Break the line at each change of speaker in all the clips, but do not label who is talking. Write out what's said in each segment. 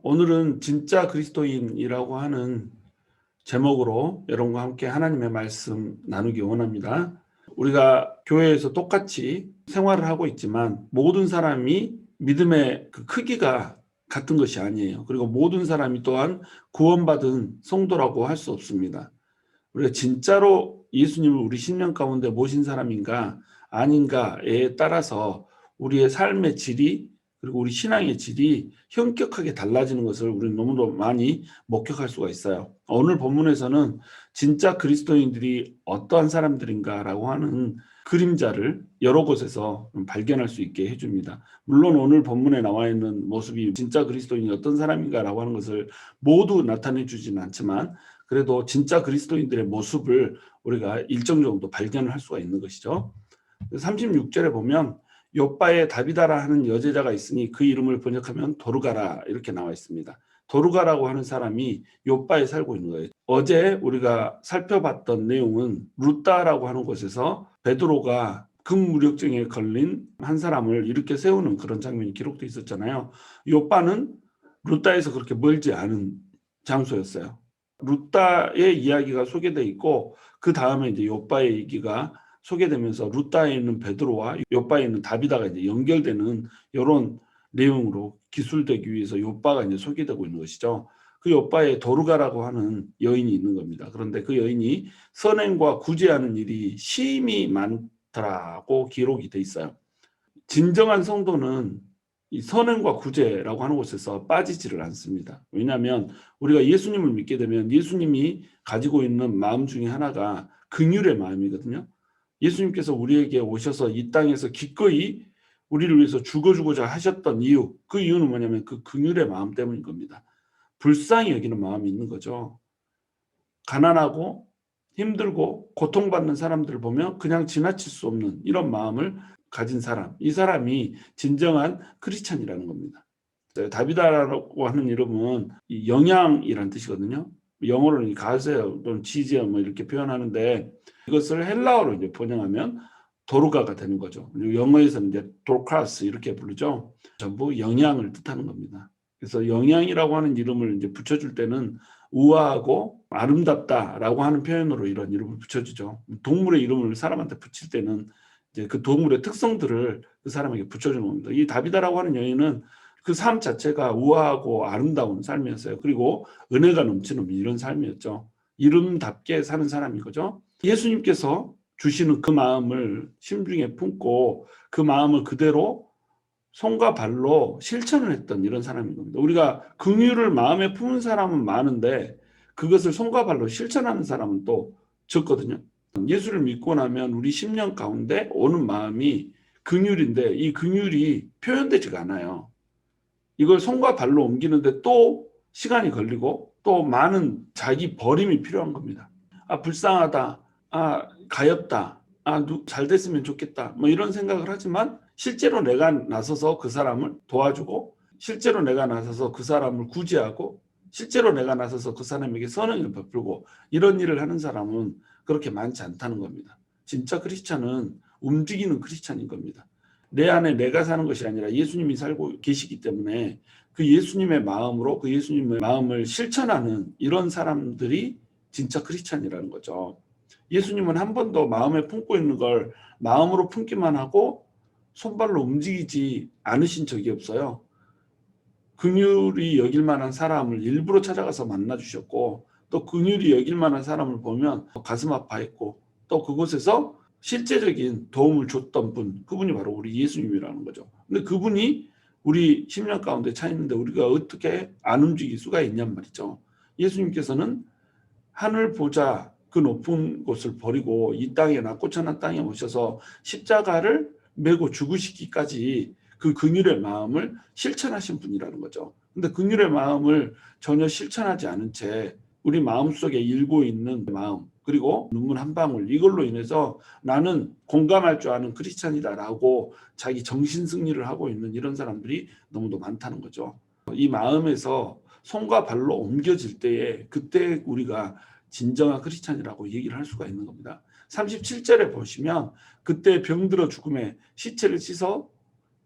오늘은 진짜 그리스도인이라고 하는 제목으로 여러분과 함께 하나님의 말씀 나누기 원합니다. 우리가 교회에서 똑같이 생활을 하고 있지만 모든 사람이 믿음의 그 크기가 같은 것이 아니에요. 그리고 모든 사람이 또한 구원받은 성도라고 할 수 없습니다. 우리가 진짜로 예수님을 우리 신령 가운데 모신 사람인가 아닌가에 따라서 우리의 삶의 질이 그리고 우리 신앙의 질이 현격하게 달라지는 것을 우리는 너무도 많이 목격할 수가 있어요. 오늘 본문에서는 진짜 그리스도인들이 어떠한 사람들인가라고 하는 그림자를 여러 곳에서 발견할 수 있게 해줍니다. 물론 오늘 본문에 나와 있는 모습이 진짜 그리스도인이 어떤 사람인가라고 하는 것을 모두 나타내 주지는 않지만 그래도 진짜 그리스도인들의 모습을 우리가 일정 정도 발견을 할 수가 있는 것이죠. 36절에 보면 욥바에 다비다라 하는 여제자가 있으니 그 이름을 번역하면 도르가라 이렇게 나와 있습니다. 도르가라고 하는 사람이 욥바에 살고 있는 거예요. 어제 우리가 살펴봤던 내용은 루따라고 하는 곳에서 베드로가 극무력증에 걸린 한 사람을 이렇게 세우는 그런 장면이 기록되어 있었잖아요. 욥바는 루따에서 그렇게 멀지 않은 장소였어요. 루따의 이야기가 소개되어 있고 그 다음에 이제 욥바의 얘기가 소개되면서 루따에 있는 베드로와 욥바에 있는 다비다가 이제 연결되는 이런 내용으로 기술되기 위해서 욥바가 이제 소개되고 있는 것이죠. 그 욥바에 도르가라고 하는 여인이 있는 겁니다. 그런데 그 여인이 선행과 구제하는 일이 심히 많더라고 기록이 돼 있어요. 진정한 성도는 이 선행과 구제라고 하는 곳에서 빠지지를 않습니다. 왜냐하면 우리가 예수님을 믿게 되면 예수님이 가지고 있는 마음 중에 하나가 긍휼의 마음이거든요. 예수님께서 우리에게 오셔서 이 땅에서 기꺼이 우리를 위해서 죽어주고자 하셨던 이유, 그 이유는 뭐냐면 그 긍휼의 마음 때문인 겁니다. 불쌍히 여기는 마음이 있는 거죠. 가난하고 힘들고 고통받는 사람들을 보면 그냥 지나칠 수 없는 이런 마음을 가진 사람, 이 사람이 진정한 크리스찬이라는 겁니다. 다비다라고 하는 이름은 영양이란 뜻이거든요. 영어로는 가세요 또는 지지어 뭐 이렇게 표현하는데 이것을 헬라어로 이제 번역하면 도르가가 되는 거죠. 그리고 영어에서는 이제 도르카스 이렇게 부르죠. 전부 영양을 뜻하는 겁니다. 그래서 영양이라고 하는 이름을 이제 붙여줄 때는 우아하고 아름답다라고 하는 표현으로 이런 이름을 붙여주죠. 동물의 이름을 사람한테 붙일 때는 이제 그 동물의 특성들을 그 사람에게 붙여주는 겁니다. 이 다비다라고 하는 여인은 그 삶 자체가 우아하고 아름다운 삶이었어요. 그리고 은혜가 넘치는 이런 삶이었죠. 이름답게 사는 사람인 거죠. 예수님께서 주시는 그 마음을 심중에 품고 그 마음을 그대로 손과 발로 실천을 했던 이런 사람인 겁니다. 우리가 긍휼을 마음에 품은 사람은 많은데 그것을 손과 발로 실천하는 사람은 또 적거든요. 예수를 믿고 나면 우리 심령 가운데 오는 마음이 긍휼인데 이 긍휼이 표현되지가 않아요. 이걸 손과 발로 옮기는데 또 시간이 걸리고 또 많은 자기 버림이 필요한 겁니다. 아, 불쌍하다. 아, 가엾다. 아, 잘 됐으면 좋겠다. 뭐 이런 생각을 하지만 실제로 내가 나서서 그 사람을 도와주고 실제로 내가 나서서 그 사람을 구제하고 실제로 내가 나서서 그 사람에게 선행을 베풀고 이런 일을 하는 사람은 그렇게 많지 않다는 겁니다. 진짜 크리스찬은 움직이는 크리스찬인 겁니다. 내 안에 내가 사는 것이 아니라 예수님이 살고 계시기 때문에 그 예수님의 마음으로 그 예수님의 마음을 실천하는 이런 사람들이 진짜 크리스찬이라는 거죠. 예수님은 한 번도 마음에 품고 있는 걸 마음으로 품기만 하고 손발로 움직이지 않으신 적이 없어요. 긍휼히 여길 만한 사람을 일부러 찾아가서 만나 주셨고 또 긍휼히 여길 만한 사람을 보면 가슴 아파했고 또 그곳에서 실제적인 도움을 줬던 분, 그분이 바로 우리 예수님이라는 거죠. 근데 그분이 우리 심령 가운데 차 있는데 우리가 어떻게 안 움직일 수가 있냔 말이죠. 예수님께서는 하늘 보자 그 높은 곳을 버리고 이 땅에나 꽂혀난 땅에 오셔서 십자가를 메고 죽으시기까지 그 긍휼의 마음을 실천하신 분이라는 거죠. 근데 긍휼의 마음을 전혀 실천하지 않은 채 우리 마음속에 일고 있는 마음 그리고 눈물 한 방울 이걸로 인해서 나는 공감할 줄 아는 크리스찬이다라고 자기 정신 승리를 하고 있는 이런 사람들이 너무도 많다는 거죠. 이 마음에서 손과 발로 옮겨질 때에 그때 우리가 진정한 크리스찬이라고 얘기를 할 수가 있는 겁니다. 37절에 보시면 그때 병들어 죽음에 시체를 씻어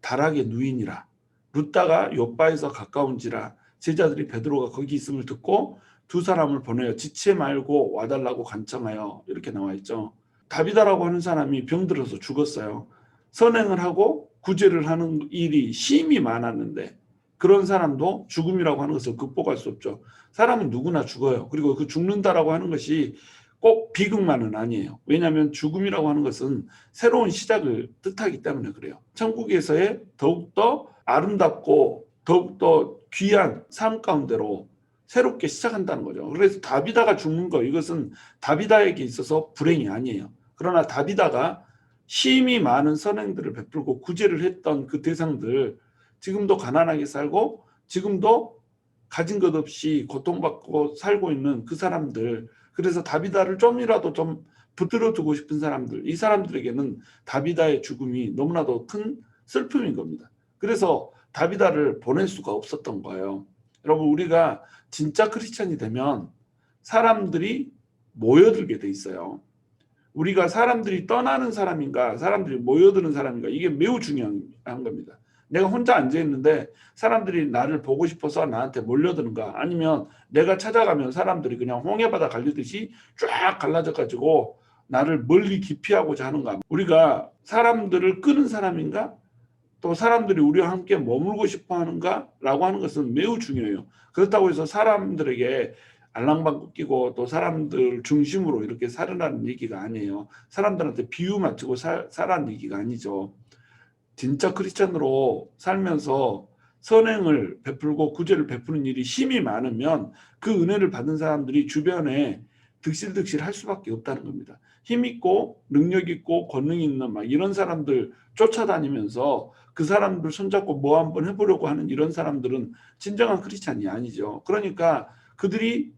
다락에 누이니라. 루따가 욥바에서 가까운지라 제자들이 베드로가 거기 있음을 듣고 두 사람을 보내어 지체 말고 와달라고 간청하여 이렇게 나와 있죠. 다비다라고 하는 사람이 병들어서 죽었어요. 선행을 하고 구제를 하는 일이 심히 많았는데 그런 사람도 죽음이라고 하는 것을 극복할 수 없죠. 사람은 누구나 죽어요. 그리고 그 죽는다라고 하는 것이 꼭 비극만은 아니에요. 왜냐하면 죽음이라고 하는 것은 새로운 시작을 뜻하기 때문에 그래요. 천국에서의 더욱더 아름답고 더욱더 귀한 삶 가운데로 새롭게 시작한다는 거죠. 그래서 다비다가 죽는 거, 이것은 다비다에게 있어서 불행이 아니에요. 그러나 다비다가 심히 많은 선행들을 베풀고 구제를 했던 그 대상들, 지금도 가난하게 살고 지금도 가진 것 없이 고통받고 살고 있는 그 사람들, 그래서 다비다를 좀이라도 좀 붙들어 두고 싶은 사람들, 이 사람들에게는 다비다의 죽음이 너무나도 큰 슬픔인 겁니다. 그래서 다비다를 보낼 수가 없었던 거예요. 여러분, 우리가 진짜 크리스찬이 되면 사람들이 모여들게 돼 있어요. 우리가 사람들이 떠나는 사람인가 사람들이 모여드는 사람인가, 이게 매우 중요한 겁니다. 내가 혼자 앉아있는데 사람들이 나를 보고 싶어서 나한테 몰려드는가, 아니면 내가 찾아가면 사람들이 그냥 홍해바다 갈리듯이 쫙 갈라져가지고 나를 멀리 기피하고자 하는가. 우리가 사람들을 끄는 사람인가, 또 사람들이 우리와 함께 머물고 싶어 하는가 라고 하는 것은 매우 중요해요. 그렇다고 해서 사람들에게 알랑방귀 끼고 또 사람들 중심으로 이렇게 살으라는 얘기가 아니에요. 사람들한테 비유 맞추고 살라는 얘기가 아니죠. 진짜 크리스찬으로 살면서 선행을 베풀고 구제를 베푸는 일이 심히 많으면 그 은혜를 받은 사람들이 주변에 득실득실 할 수밖에 없다는 겁니다. 힘있고 능력있고 권능 있는 막 이런 사람들 쫓아다니면서 그 사람들 손잡고 뭐 한번 해보려고 하는 이런 사람들은 진정한 크리스찬이 아니죠. 그러니까 그들이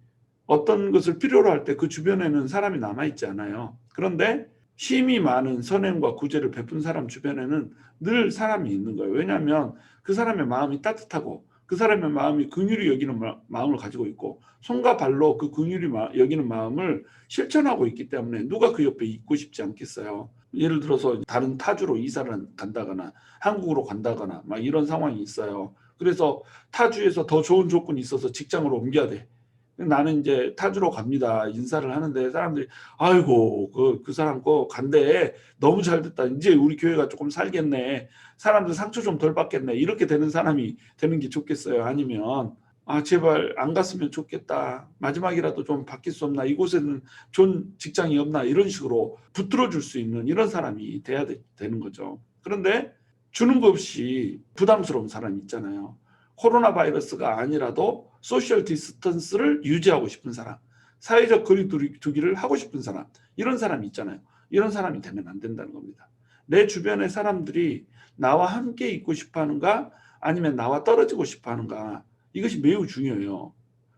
어떤 것을 필요로 할 때 그 주변에는 사람이 남아있지 않아요. 그런데 힘이 많은 선행과 구제를 베푼 사람 주변에는 늘 사람이 있는 거예요. 왜냐하면 그 사람의 마음이 따뜻하고 그 사람의 마음이 긍휼히 여기는 마음을 가지고 있고 손과 발로 그 긍휼히 여기는 마음을 실천하고 있기 때문에 누가 그 옆에 있고 싶지 않겠어요. 예를 들어서 다른 타주로 이사를 간다거나 한국으로 간다거나 막 이런 상황이 있어요. 그래서 타주에서 더 좋은 조건이 있어서 직장으로 옮겨야 돼. 나는 이제 타주로 갑니다. 인사를 하는데 사람들이 아이고 그 사람 거 간대. 너무 잘 됐다. 이제 우리 교회가 조금 살겠네. 사람들 상처 좀 덜 받겠네. 이렇게 되는 사람이 되는 게 좋겠어요. 아니면 아 제발 안 갔으면 좋겠다. 마지막이라도 좀 바뀔 수 없나. 이곳에는 좋은 직장이 없나. 이런 식으로 붙들어 줄 수 있는 이런 사람이 돼야 되는 거죠. 그런데 주는 거 없이 부담스러운 사람이 있잖아요. 코로나 바이러스가 아니라도 소셜 디스턴스를 유지하고 싶은 사람, 사회적 거리두기를 하고 싶은 사람, 이런 사람이 있잖아요. 이런 사람이 되면 안 된다는 겁니다. 내 주변의 사람들이 나와 함께 있고 싶어 하는가, 아니면 나와 떨어지고 싶어 하는가, 이것이 매우 중요해요.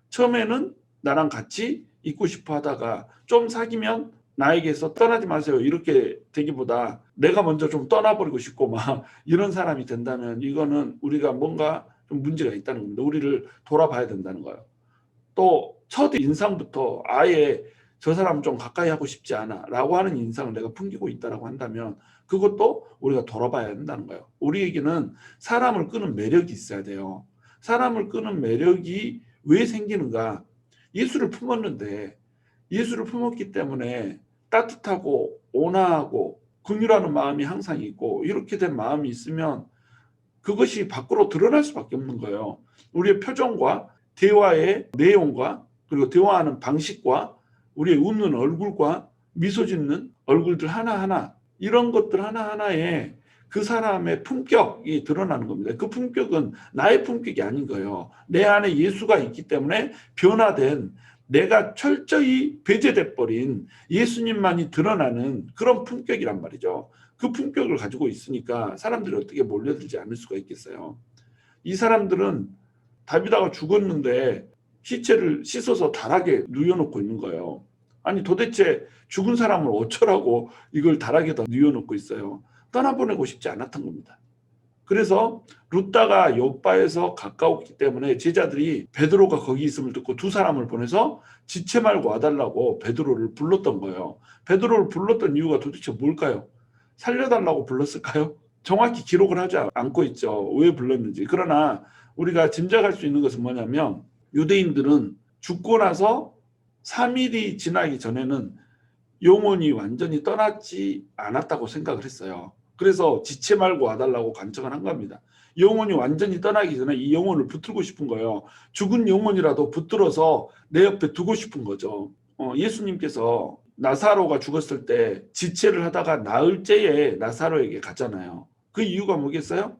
처음에는 나랑 같이 있고 싶어 하다가 좀 사귀면 나에게서 떠나지 마세요 이렇게 되기보다 내가 먼저 좀 떠나버리고 싶고 막 이런 사람이 된다면 이거는 우리가 뭔가 좀 문제가 있다는 겁니다. 우리를 돌아봐야 된다는 거예요. 또 첫 인상부터 아예 저 사람 좀 가까이 하고 싶지 않아 라고 하는 인상을 내가 풍기고 있다고 한다면 그것도 우리가 돌아봐야 한다는 거예요. 우리에게는 사람을 끄는 매력이 있어야 돼요. 사람을 끄는 매력이 왜 생기는가? 예수를 품었는데 예수를 품었기 때문에 따뜻하고 온화하고 긍휼하는 마음이 항상 있고 이렇게 된 마음이 있으면 그것이 밖으로 드러날 수밖에 없는 거예요. 우리의 표정과 대화의 내용과 그리고 대화하는 방식과 우리의 웃는 얼굴과 미소 짓는 얼굴들 하나하나 이런 것들 하나하나에 그 사람의 품격이 드러나는 겁니다. 그 품격은 나의 품격이 아닌 거예요. 내 안에 예수가 있기 때문에 변화된 내가 철저히 배제돼 버린 예수님만이 드러나는 그런 품격이란 말이죠. 그 품격을 가지고 있으니까 사람들이 어떻게 몰려들지 않을 수가 있겠어요. 이 사람들은 다비다가 죽었는데 시체를 씻어서 다락에 누워놓고 있는 거예요. 아니 도대체 죽은 사람을 어쩌라고 이걸 다락에다 누워놓고 있어요. 떠나보내고 싶지 않았던 겁니다. 그래서 룻다가 욥바에서 가까웠기 때문에 제자들이 베드로가 거기 있음을 듣고 두 사람을 보내서 지체 말고 와달라고 베드로를 불렀던 거예요. 베드로를 불렀던 이유가 도대체 뭘까요? 살려달라고 불렀을까요? 정확히 기록을 하지 않고 있죠. 왜 불렀는지. 그러나 우리가 짐작할 수 있는 것은 뭐냐면 유대인들은 죽고 나서 3일이 지나기 전에는 영혼이 완전히 떠나지 않았다고 생각을 했어요. 그래서 지체 말고 와달라고 간청을 한 겁니다. 영혼이 완전히 떠나기 전에 이 영혼을 붙들고 싶은 거예요. 죽은 영혼이라도 붙들어서 내 옆에 두고 싶은 거죠. 예수님께서 나사로가 죽었을 때 지체를 하다가 나흘 째에 나사로에게 갔잖아요. 그 이유가 뭐겠어요?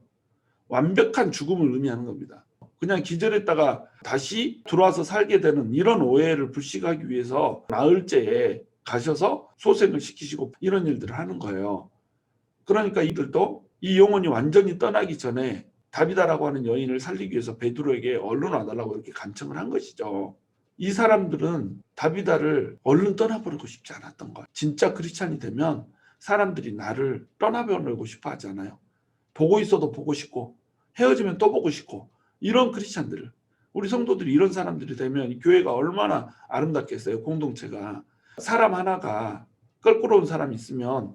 완벽한 죽음을 의미하는 겁니다. 그냥 기절했다가 다시 들어와서 살게 되는 이런 오해를 불식하기 위해서 나흘째에 가셔서 소생을 시키시고 이런 일들을 하는 거예요. 그러니까 이들도 이 영혼이 완전히 떠나기 전에 다비다라고 하는 여인을 살리기 위해서 베드로에게 얼른 와달라고 이렇게 간청을 한 것이죠. 이 사람들은 다비다를 얼른 떠나보내고 싶지 않았던 거예요. 진짜 크리스찬이 되면 사람들이 나를 떠나보내고 싶어 하잖아요. 보고 있어도 보고 싶고 헤어지면 또 보고 싶고 이런 크리스찬들을 우리 성도들이 이런 사람들이 되면 교회가 얼마나 아름답겠어요. 공동체가. 사람 하나가 껄끄러운 사람이 있으면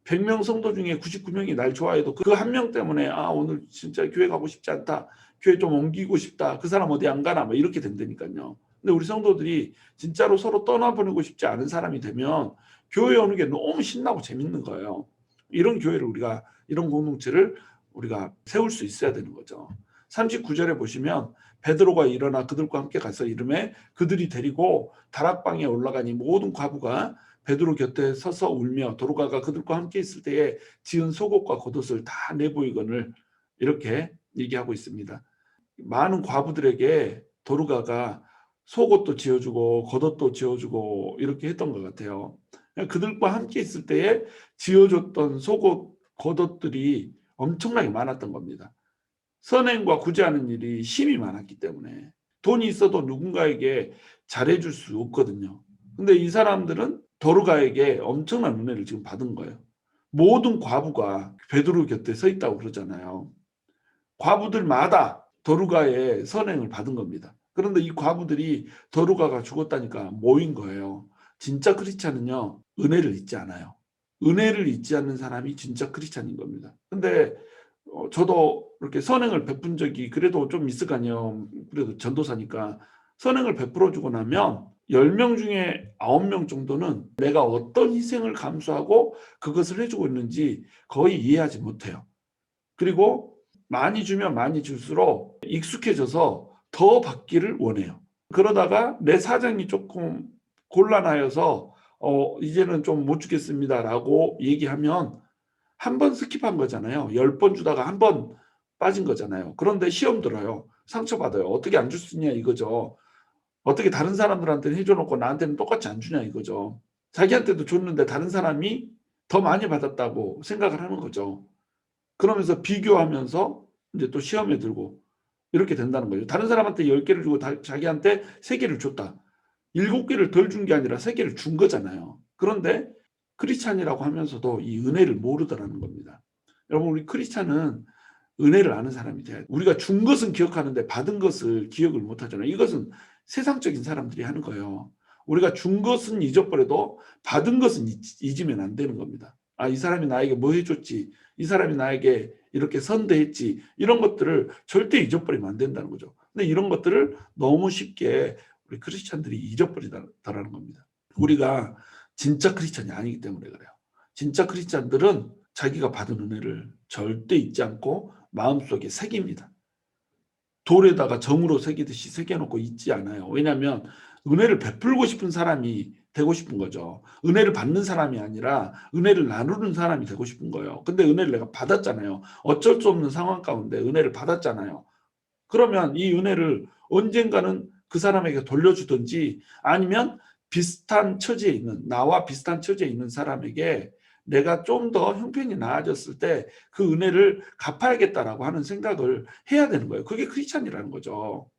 100명 성도 중에 99명이 날 좋아해도 그 한 명 때문에 오늘 진짜 교회 가고 싶지 않다. 교회 좀 옮기고 싶다. 그 사람 어디 안 가나 뭐 이렇게 된다니까요. 근데 우리 성도들이 진짜로 서로 떠나보내고 싶지 않은 사람이 되면 교회 오는 게 너무 신나고 재밌는 거예요. 이런 교회를 우리가 이런 공동체를 우리가 세울 수 있어야 되는 거죠. 39절에 보시면 베드로가 일어나 그들과 함께 가서 이르매 그들이 데리고 다락방에 올라가니 모든 과부가 베드로 곁에 서서 울며 도르가가 그들과 함께 있을 때에 지은 속옷과 겉옷을 다 내보이거늘 이렇게 얘기하고 있습니다. 많은 과부들에게 도르가가 속옷도 지어주고 겉옷도 지어주고 이렇게 했던 것 같아요. 그들과 함께 있을 때에 지어줬던 속옷, 겉옷들이 엄청나게 많았던 겁니다. 선행과 구제하는 일이 힘이 많았기 때문에 돈이 있어도 누군가에게 잘해줄 수 없거든요. 근데 이 사람들은 도르가에게 엄청난 은혜를 지금 받은 거예요. 모든 과부가 베드로 곁에 서 있다고 그러잖아요. 과부들마다 도르가의 선행을 받은 겁니다. 그런데 이 과부들이 도르가가 죽었다니까 모인 거예요. 진짜 크리스찬은요, 은혜를 잊지 않아요. 은혜를 잊지 않는 사람이 진짜 크리스찬인 겁니다. 근데 저도 이렇게 선행을 베푼 적이 그래도 좀 있을 거 아니에요. 그래도 전도사니까. 선행을 베풀어 주고 나면 10명 중에 9명 정도는 내가 어떤 희생을 감수하고 그것을 해주고 있는지 거의 이해하지 못해요. 그리고 많이 주면 많이 줄수록 익숙해져서 더 받기를 원해요. 그러다가 내 사정이 조금 곤란하여서 이제는 좀 못 주겠습니다라고 얘기하면 한 번 스킵한 거잖아요. 10번 주다가 한 번 빠진 거잖아요. 그런데 시험 들어요. 상처받아요. 어떻게 안 줄 수 있냐 이거죠. 어떻게 다른 사람들한테는 해줘놓고 나한테는 똑같이 안 주냐 이거죠. 자기한테도 줬는데 다른 사람이 더 많이 받았다고 생각을 하는 거죠. 그러면서 비교하면서 이제 또 시험에 들고 이렇게 된다는 거죠. 다른 사람한테 10개를 주고 자기한테 3개를 줬다. 7개를 덜 준 게 아니라 3개를 준 거잖아요. 그런데 크리스찬이라고 하면서도 이 은혜를 모르더라는 겁니다. 여러분 우리 크리스찬은 은혜를 아는 사람이 돼야 돼요. 우리가 준 것은 기억하는데 받은 것을 기억을 못 하잖아요. 이것은 세상적인 사람들이 하는 거예요. 우리가 준 것은 잊어버려도 받은 것은 잊으면 안 되는 겁니다. 이 사람이 나에게 뭐 해줬지, 이 사람이 나에게 이렇게 선대했지, 이런 것들을 절대 잊어버리면 안 된다는 거죠. 근데 이런 것들을 너무 쉽게 우리 크리스찬들이 잊어버리더라는 겁니다. 우리가 진짜 크리스찬이 아니기 때문에 그래요. 진짜 크리스찬들은 자기가 받은 은혜를 절대 잊지 않고 마음속에 새깁니다. 돌에다가 점으로 새기듯이 새겨놓고 잊지 않아요. 왜냐하면 은혜를 베풀고 싶은 사람이 되고 싶은 거죠. 은혜를 받는 사람이 아니라 은혜를 나누는 사람이 되고 싶은 거예요. 근데 은혜를 내가 받았잖아요. 어쩔 수 없는 상황 가운데 은혜를 받았잖아요. 그러면 이 은혜를 언젠가는 그 사람에게 돌려주든지 아니면 비슷한 처지에 있는, 나와 비슷한 처지에 있는 사람에게 내가 좀 더 형편이 나아졌을 때 그 은혜를 갚아야겠다라고 하는 생각을 해야 되는 거예요. 그게 크리스찬이라는 거죠.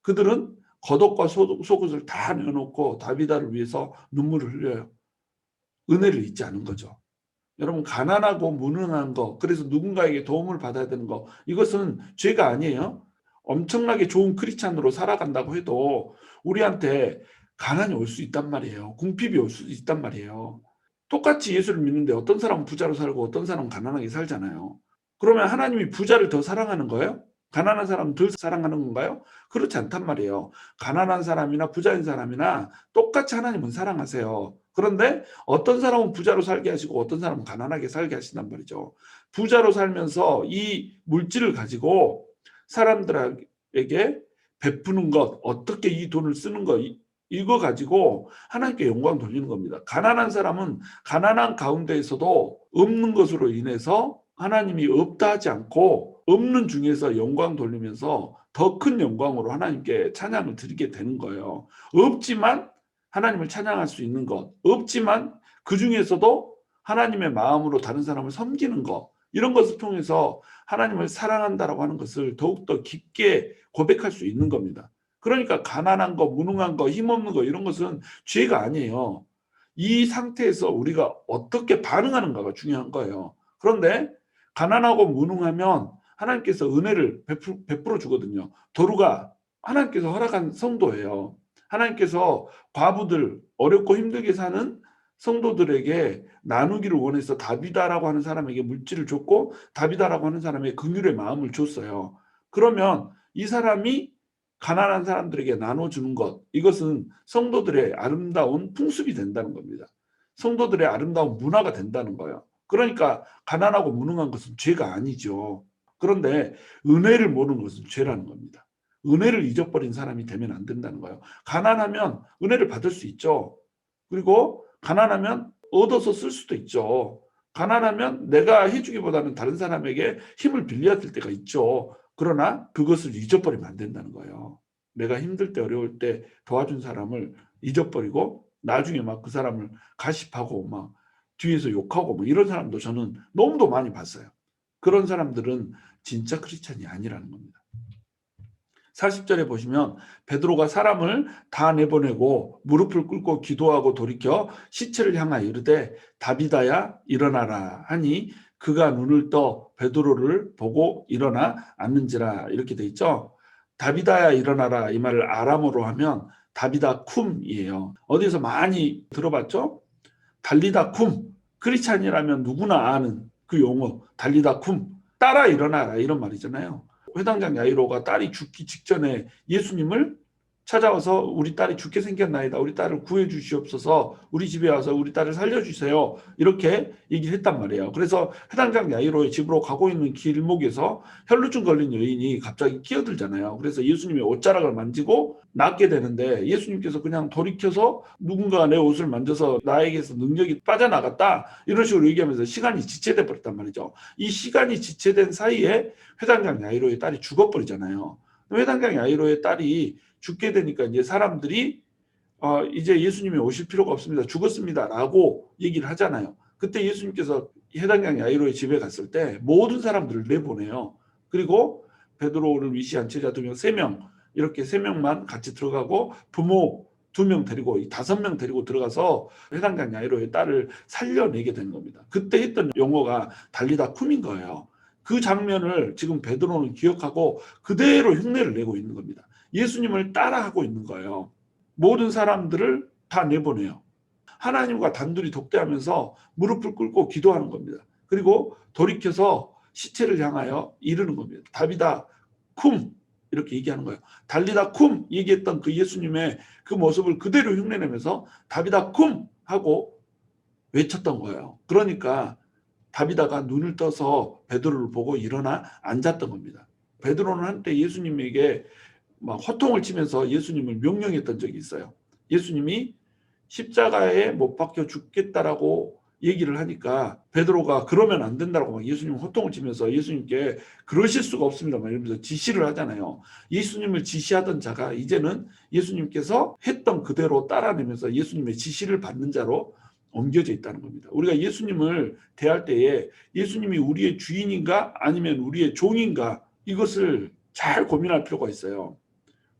그들은 겉옷과 속옷을 다 내놓고 다비다를 위해서 눈물을 흘려요. 은혜를 잊지 않은 거죠. 여러분 가난하고 무능한 거, 그래서 누군가에게 도움을 받아야 되는 거, 이것은 죄가 아니에요. 엄청나게 좋은 크리스찬으로 살아간다고 해도 우리한테 가난이 올 수 있단 말이에요. 궁핍이 올 수 있단 말이에요. 똑같이 예수를 믿는데 어떤 사람은 부자로 살고 어떤 사람은 가난하게 살잖아요. 그러면 하나님이 부자를 더 사랑하는 거예요? 가난한 사람은 덜 사랑하는 건가요? 그렇지 않단 말이에요. 가난한 사람이나 부자인 사람이나 똑같이 하나님은 사랑하세요. 그런데 어떤 사람은 부자로 살게 하시고 어떤 사람은 가난하게 살게 하신단 말이죠. 부자로 살면서 이 물질을 가지고 사람들에게 베푸는 것, 어떻게 이 돈을 쓰는 것, 이거 가지고 하나님께 영광 돌리는 겁니다. 가난한 사람은 가난한 가운데에서도 없는 것으로 인해서 하나님이 없다 하지 않고 없는 중에서 영광 돌리면서 더 큰 영광으로 하나님께 찬양을 드리게 되는 거예요. 없지만 하나님을 찬양할 수 있는 것, 없지만 그 중에서도 하나님의 마음으로 다른 사람을 섬기는 것, 이런 것을 통해서 하나님을 사랑한다라고 하는 것을 더욱더 깊게 고백할 수 있는 겁니다. 그러니까 가난한 거, 무능한 거, 힘없는 거 이런 것은 죄가 아니에요. 이 상태에서 우리가 어떻게 반응하는가가 중요한 거예요. 그런데 가난하고 무능하면 하나님께서 은혜를 베풀어 주거든요. 도루가 하나님께서 허락한 성도예요. 하나님께서 과부들, 어렵고 힘들게 사는 성도들에게 나누기를 원해서 다비다라고 하는 사람에게 물질을 줬고 다비다라고 하는 사람에게 긍휼의 마음을 줬어요. 그러면 이 사람이 가난한 사람들에게 나눠주는 것, 이것은 성도들의 아름다운 풍습이 된다는 겁니다. 성도들의 아름다운 문화가 된다는 거예요. 그러니까 가난하고 무능한 것은 죄가 아니죠. 그런데 은혜를 모르는 것은 죄라는 겁니다. 은혜를 잊어버린 사람이 되면 안 된다는 거예요. 가난하면 은혜를 받을 수 있죠. 그리고 가난하면 얻어서 쓸 수도 있죠. 가난하면 내가 해주기보다는 다른 사람에게 힘을 빌려야 될 때가 있죠. 그러나 그것을 잊어버리면 안 된다는 거예요. 내가 힘들 때 어려울 때 도와준 사람을 잊어버리고 나중에 막 그 사람을 가십하고 막 뒤에서 욕하고 뭐 이런 사람도 저는 너무도 많이 봤어요. 그런 사람들은 진짜 크리스찬이 아니라는 겁니다. 40절에 보시면 베드로가 사람을 다 내보내고 무릎을 꿇고 기도하고 돌이켜 시체를 향하여 이르되 다비다야 일어나라 하니 그가 눈을 떠 베드로를 보고 일어나 앉는지라 이렇게 돼 있죠. 다비다야 일어나라 이 말을 아람어로 하면 다비다 쿰이에요. 어디서 많이 들어봤죠? 달리다 쿰. 크리스찬이라면 누구나 아는 그 용어 달리다 쿰. 따라 일어나라 이런 말이잖아요. 회당장 야이로가 딸이 죽기 직전에 예수님을 찾아와서 우리 딸이 죽게 생겼나이다. 우리 딸을 구해 주시옵소서. 우리 집에 와서 우리 딸을 살려주세요. 이렇게 얘기를 했단 말이에요. 그래서 회당장 야이로의 집으로 가고 있는 길목에서 혈루증 걸린 여인이 갑자기 끼어들잖아요. 그래서 예수님의 옷자락을 만지고 낫게 되는데 예수님께서 그냥 돌이켜서 누군가 내 옷을 만져서 나에게서 능력이 빠져나갔다. 이런 식으로 얘기하면서 시간이 지체돼 버렸단 말이죠. 이 시간이 지체된 사이에 회당장 야이로의 딸이 죽어버리잖아요. 회당장 야이로의 딸이 죽게 되니까 이제 사람들이 이제 예수님이 오실 필요가 없습니다. 죽었습니다라고 얘기를 하잖아요. 그때 예수님께서 회당장 야이로의 집에 갔을 때 모든 사람들을 내보내요. 그리고 베드로를 위시한 제자 2명, 3명 이렇게 3명만 같이 들어가고 부모 2명 데리고 5명 데리고 들어가서 회당장 야이로의 딸을 살려내게 된 겁니다. 그때 했던 용어가 달리다 쿰인 거예요. 그 장면을 지금 베드로는 기억하고 그대로 흉내를 내고 있는 겁니다. 예수님을 따라하고 있는 거예요. 모든 사람들을 다 내보내요. 하나님과 단둘이 독대하면서 무릎을 꿇고 기도하는 겁니다. 그리고 돌이켜서 시체를 향하여 이르는 겁니다. 다비다 쿰 이렇게 얘기하는 거예요. 달리다 쿰 얘기했던 그 예수님의 그 모습을 그대로 흉내내면서 다비다 쿰 하고 외쳤던 거예요. 그러니까 다비다가 눈을 떠서 베드로를 보고 일어나 앉았던 겁니다. 베드로는 한때 예수님에게 막 호통을 치면서 예수님을 명령했던 적이 있어요. 예수님이 십자가에 못 박혀 죽겠다라고 얘기를 하니까 베드로가 그러면 안 된다고 막 예수님 호통을 치면서 예수님께 그러실 수가 없습니다 막 이러면서 지시를 하잖아요. 예수님을 지시하던 자가 이제는 예수님께서 했던 그대로 따라내면서 예수님의 지시를 받는 자로 옮겨져 있다는 겁니다. 우리가 예수님을 대할 때에 예수님이 우리의 주인인가 아니면 우리의 종인가 이것을 잘 고민할 필요가 있어요.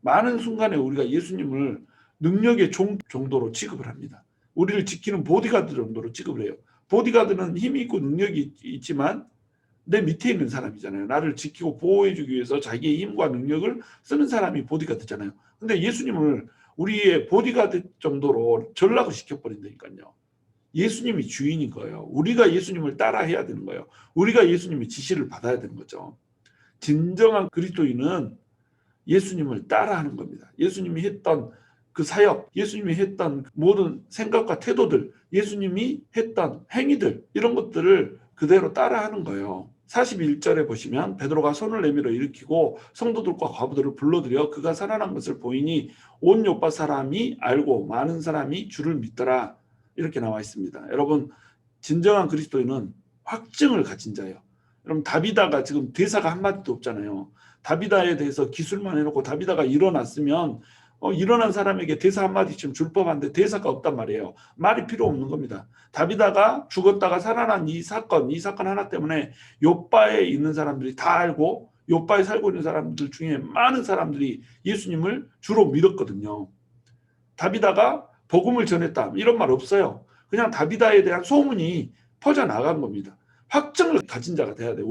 많은 순간에 우리가 예수님을 능력의 종 정도로 취급을 합니다. 우리를 지키는 보디가드 정도로 취급을 해요. 보디가드는 힘이 있고 능력이 있지만 내 밑에 있는 사람이잖아요. 나를 지키고 보호해주기 위해서 자기의 힘과 능력을 쓰는 사람이 보디가드잖아요. 근데 예수님을 우리의 보디가드 정도로 전락을 시켜버린다니까요. 예수님이 주인인 거예요. 우리가 예수님을 따라해야 되는 거예요. 우리가 예수님의 지시를 받아야 되는 거죠. 진정한 그리스도인은 예수님을 따라하는 겁니다. 예수님이 했던 그 사역, 예수님이 했던 모든 생각과 태도들, 예수님이 했던 행위들, 이런 것들을 그대로 따라하는 거예요. 41절에 보시면 베드로가 손을 내밀어 일으키고 성도들과 과부들을 불러들여 그가 살아난 것을 보이니 온 요파 사람이 알고 많은 사람이 주를 믿더라. 이렇게 나와 있습니다. 여러분, 진정한 그리스도인은 확증을 가진 자예요. 여러분, 다비다가 지금 대사가 한마디도 없잖아요. 다비다에 대해서 기술만 해놓고 다비다가 일어났으면 일어난 사람에게 대사 한마디쯤 줄 법한데 대사가 없단 말이에요. 말이 필요 없는 겁니다. 다비다가 죽었다가 살아난 이 사건 하나 때문에 요바에 있는 사람들이 다 알고 요바에 살고 있는 사람들 중에 많은 사람들이 예수님을 주로 믿었거든요. 다비다가 복음을 전했다 이런 말 없어요. 그냥 다비다에 대한 소문이 퍼져나간 겁니다. 확증을 가진 자가 돼야 돼.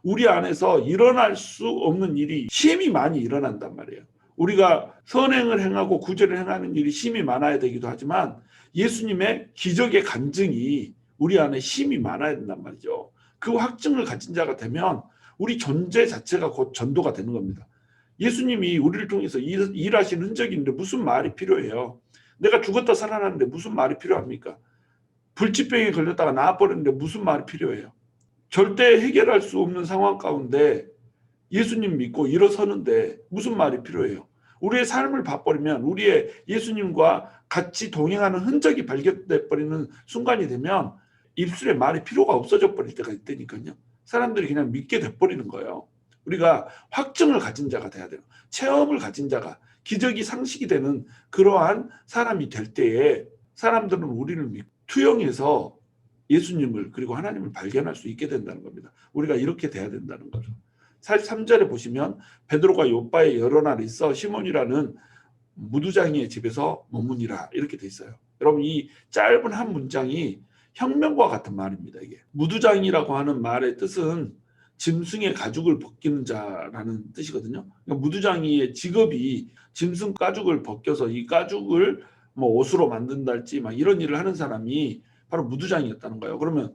우리 안에서 일어날 수 없는 일이 심히 많이 일어난단 말이에요. 우리가 선행을 행하고 구제를 행하는 일이 심히 많아야 되기도 하지만 예수님의 기적의 간증이 우리 안에 심히 많아야 된단 말이죠. 그 확증을 가진 자가 되면 우리 존재 자체가 곧 전도가 되는 겁니다. 예수님이 우리를 통해서 일하신 흔적이 있는데 무슨 말이 필요해요? 내가 죽었다 살아났는데 무슨 말이 필요합니까? 불치병에 걸렸다가 나아버렸는데 무슨 말이 필요해요? 절대 해결할 수 없는 상황 가운데 예수님 믿고 일어서는데 무슨 말이 필요해요? 우리의 삶을 봐버리면 우리의 예수님과 같이 동행하는 흔적이 발견돼 버리는 순간이 되면 입술에 말이 필요가 없어져 버릴 때가 있다니까요. 사람들이 그냥 믿게 돼버리는 거예요. 우리가 확증을 가진 자가 돼야 돼요. 체험을 가진 자가, 기적이 상식이 되는 그러한 사람이 될 때에 사람들은 우리를 믿고 투영해서 예수님을 그리고 하나님을 발견할 수 있게 된다는 겁니다. 우리가 이렇게 돼야 된다는 거죠. 43절에 보시면 베드로가 요바에 여러 날 있어 시몬이라는 무두장이의 집에서 머무니라 이렇게 돼 있어요. 여러분, 이 짧은 한 문장이 혁명과 같은 말입니다. 이게 무두장이라고 하는 말의 뜻은 짐승의 가죽을 벗기는 자라는 뜻이거든요. 그러니까 무두장이의 직업이 짐승 가죽을 벗겨서 이 가죽을 뭐 옷으로 만든달지 막 이런 일을 하는 사람이 바로 무두장이었다는 거예요. 그러면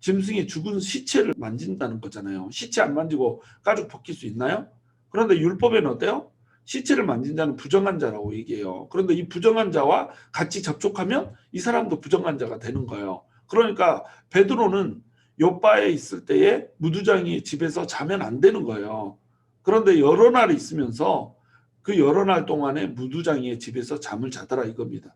짐승이 죽은 시체를 만진다는 거잖아요. 시체 안 만지고 가죽 벗길 수 있나요? 그런데 율법에는 어때요? 시체를 만진 자는 부정한 자라고 얘기해요. 그런데 이 부정한 자와 같이 접촉하면 이 사람도 부정한 자가 되는 거예요. 그러니까 베드로는 요바에 있을 때에 무두장이 집에서 자면 안 되는 거예요. 그런데 여러 날 있으면서 그 여러 날 동안에 무두장이의 집에서 잠을 자더라 이겁니다.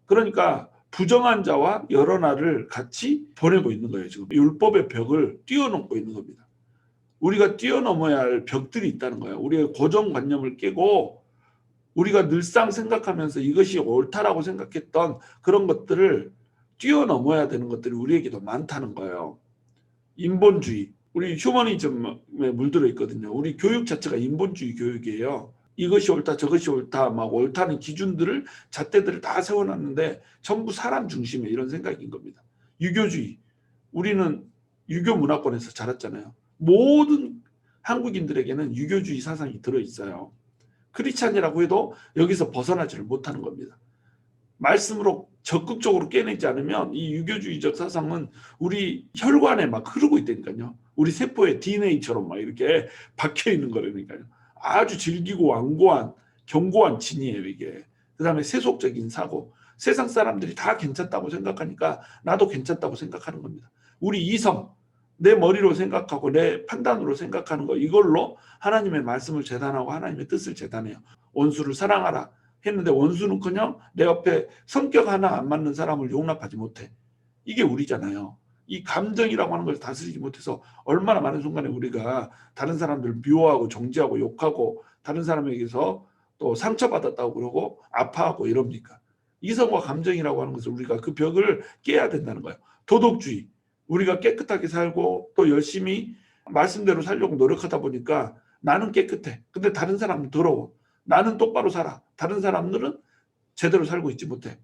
그러니까 부정한 자와 여러 날을 같이 보내고 있는 거예요. 지금 율법의 벽을 뛰어넘고 있는 겁니다. 우리가 뛰어넘어야 할 벽들이 있다는 거예요. 우리의 고정관념을 깨고 우리가 늘상 생각하면서 이것이 옳다라고 생각했던 그런 것들을 뛰어넘어야 되는 것들이 우리에게도 많다는 거예요. 인본주의, 우리 휴머니즘에 물들어 있거든요. 우리 교육 자체가 인본주의 교육이에요. 이것이 옳다 저것이 옳다 막 옳다는 기준들을 잣대들을 다 세워놨는데 전부 사람 중심의 이런 생각인 겁니다. 유교주의, 우리는 유교 문화권에서 자랐잖아요. 모든 한국인들에게는 유교주의 사상이 들어있어요. 크리스찬이라고 해도 여기서 벗어나지를 못하는 겁니다. 말씀으로 적극적으로 깨내지 않으면 이 유교주의적 사상은 우리 혈관에 막 흐르고 있다니까요. 우리 세포에 DNA처럼 막 이렇게 박혀 있는 거라니까요. 아주 질기고 완고한 견고한 진이에요 이게. 그 다음에 세속적인 사고, 세상 사람들이 다 괜찮다고 생각하니까 나도 괜찮다고 생각하는 겁니다. 우리 이성, 내 머리로 생각하고 내 판단으로 생각하는 거, 이걸로 하나님의 말씀을 재단하고 하나님의 뜻을 재단해요. 원수를 사랑하라 했는데 원수는커녕 내 옆에 성격 하나 안 맞는 사람을 용납하지 못해. 이게 우리잖아요. 이 감정이라고 하는 걸 다스리지 못해서 얼마나 많은 순간에 우리가 다른 사람들을 미워하고 정죄하고 욕하고 다른 사람에게서 또 상처받았다고 그러고 아파하고 이럽니까? 이성과 감정이라고 하는 것을 우리가 그 벽을 깨야 된다는 거예요. 도덕주의, 우리가 깨끗하게 살고 또 열심히 말씀대로 살려고 노력하다 보니까 나는 깨끗해. 근데 다른 사람은 더러워. 나는 똑바로 살아. 다른 사람들은 제대로 살고 있지 못해.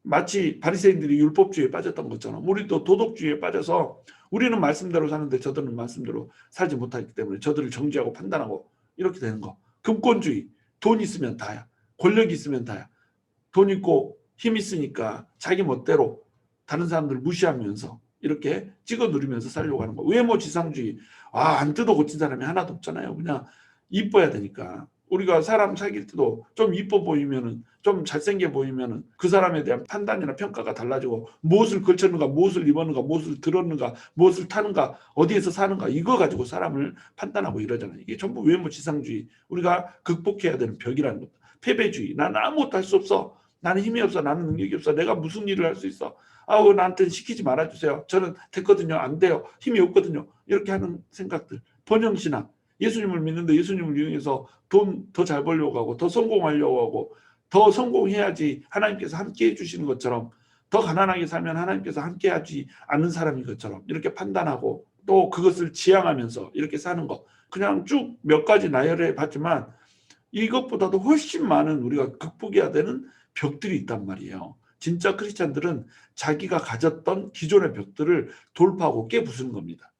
마치 바리새인들이 율법주의에 빠졌던 것처럼 우리도 도덕주의에 빠져서 우리는 말씀대로 사는데 저들은 말씀대로 살지 못하기 때문에 저들을 정죄하고 판단하고 이렇게 되는 거. 금권주의, 돈 있으면 다야. 권력 있으면 다야. 돈 있고 힘 있으니까 자기 멋대로 다른 사람들 무시하면서 이렇게 찍어 누리면서 살려고 하는 거. 외모 지상주의. 안 뜯어 고친 사람이 하나도 없잖아요. 그냥 이뻐야 되니까. 우리가 사람 사귈 때도 좀 이뻐 보이면은, 좀 잘생겨 보이면은 그 사람에 대한 판단이나 평가가 달라지고, 무엇을 걸쳤는가, 무엇을 입었는가, 무엇을 들었는가, 무엇을 타는가, 어디에서 사는가, 이거 가지고 사람을 판단하고 이러잖아요. 이게 전부 외모 지상주의. 우리가 극복해야 되는 벽이라는 겁니다. 패배주의. 나는 아무것도 할 수 없어. 나는 힘이 없어. 나는 능력이 없어. 내가 무슨 일을 할 수 있어. 나한테는 시키지 말아주세요. 저는 됐거든요. 안 돼요. 힘이 없거든요. 이렇게 하는 생각들. 번영신앙. 예수님을 믿는데 예수님을 이용해서 돈 더 잘 벌려고 하고, 더 성공하려고 하고, 더 성공해야지 하나님께서 함께 해주시는 것처럼, 더 가난하게 살면 하나님께서 함께 하지 않는 사람인 것처럼 이렇게 판단하고, 또 그것을 지향하면서 이렇게 사는 것. 그냥 쭉 몇 가지 나열해 봤지만 이것보다도 훨씬 많은 우리가 극복해야 되는 벽들이 있단 말이에요. 진짜 크리스찬들은 자기가 가졌던 기존의 벽들을 돌파하고 깨부수는 겁니다.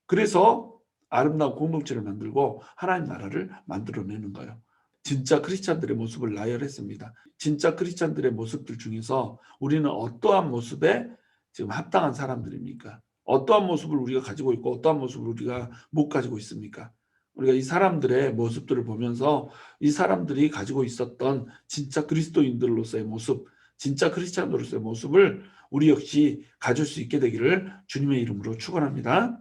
그래서 아름다운 공동체를 만들고 하나님 나라를 만들어내는 거예요. 진짜 크리스찬들의 모습을 나열했습니다. 진짜 크리스찬들의 모습들 중에서 우리는 어떠한 모습에 지금 합당한 사람들입니까? 어떠한 모습을 우리가 가지고 있고 어떠한 모습을 우리가 못 가지고 있습니까? 우리가 이 사람들의 모습들을 보면서 이 사람들이 가지고 있었던 진짜 그리스도인들로서의 모습, 진짜 크리스찬으로서의 모습을 우리 역시 가질 수 있게 되기를 주님의 이름으로 축원합니다.